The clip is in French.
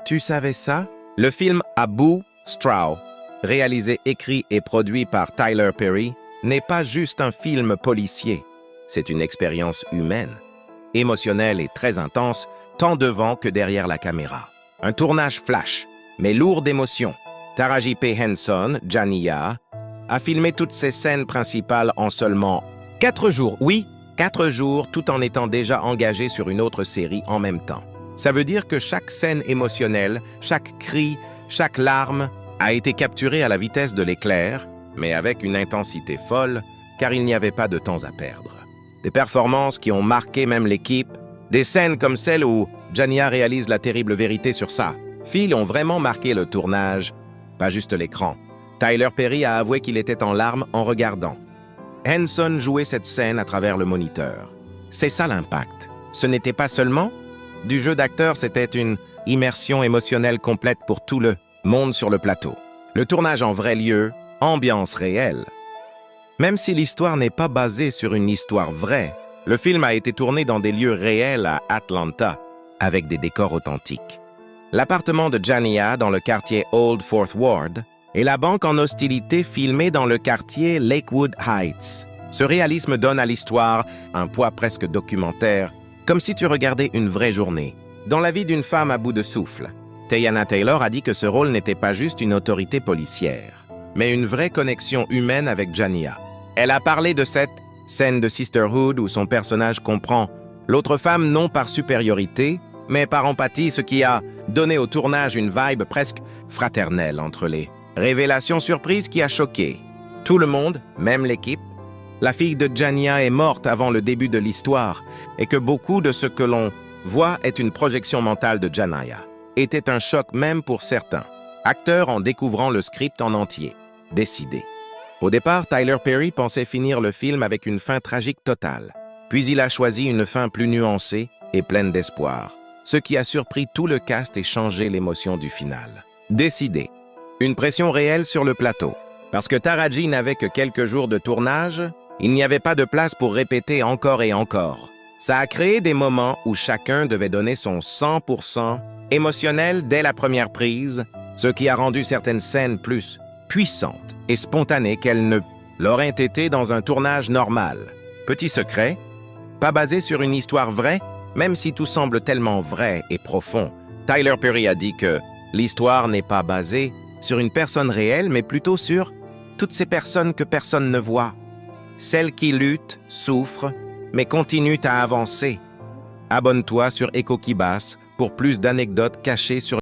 Tu savais ça? Le film Abu Straw, réalisé, écrit et produit par Tyler Perry, n'est pas juste un film policier. C'est une expérience humaine, émotionnelle et très intense, tant devant que derrière la caméra. Un tournage flash, mais lourd d'émotions. Taraji P. Henson, Jania, a filmé toutes ses scènes principales en seulement 4 jours. Oui, 4 jours, tout en étant déjà engagé sur une autre série en même temps. Ça veut dire que chaque scène émotionnelle, chaque cri, chaque larme a été capturée à la vitesse de l'éclair, mais avec une intensité folle, car il n'y avait pas de temps à perdre. Des performances qui ont marqué même l'équipe, des scènes comme celle où Jania réalise la terrible vérité sur sa fille ont vraiment marqué le tournage, pas juste l'écran. Tyler Perry a avoué qu'il était en larmes en regardant. Henson jouait cette scène à travers le moniteur. C'est ça l'impact. Ce n'était pas seulement du jeu d'acteur, c'était une immersion émotionnelle complète pour tout le monde sur le plateau. Le tournage en vrai lieu, ambiance réelle. Même si l'histoire n'est pas basée sur une histoire vraie, le film a été tourné dans des lieux réels à Atlanta, avec des décors authentiques. L'appartement de Jania dans le quartier Old Fourth Ward et la banque en hostilité filmée dans le quartier Lakewood Heights. Ce réalisme donne à l'histoire un poids presque documentaire, comme si tu regardais une vraie journée, dans la vie d'une femme à bout de souffle. Teyana Taylor a dit que ce rôle n'était pas juste une autorité policière, mais une vraie connexion humaine avec Jania. Elle a parlé de cette scène de Sisterhood où son personnage comprend l'autre femme non par supériorité, mais par empathie, ce qui a donné au tournage une vibe presque fraternelle entre les révélations surprises qui a choqué tout le monde, même l'équipe. La fille de Jania est morte avant le début de l'histoire et que beaucoup de ce que l'on voit est une projection mentale de Jania. Était un choc même pour certains acteurs en découvrant le script en entier. Décidé. Au départ, Tyler Perry pensait finir le film avec une fin tragique totale. Puis il a choisi une fin plus nuancée et pleine d'espoir, ce qui a surpris tout le cast et changé l'émotion du final. Décidé. Une pression réelle sur le plateau. Parce que Taraji n'avait que quelques jours de tournage, il n'y avait pas de place pour répéter encore et encore. Ça a créé des moments où chacun devait donner son 100% émotionnel dès la première prise, ce qui a rendu certaines scènes plus puissantes et spontanées qu'elles ne l'auraient été dans un tournage normal. Petit secret, pas basé sur une histoire vraie, même si tout semble tellement vrai et profond. Tyler Perry a dit que l'histoire n'est pas basée sur une personne réelle, mais plutôt sur toutes ces personnes que personne ne voit. Celles qui luttent, souffrent, mais continuent à avancer. Abonne-toi sur Eko Kibas pour plus d'anecdotes cachées sur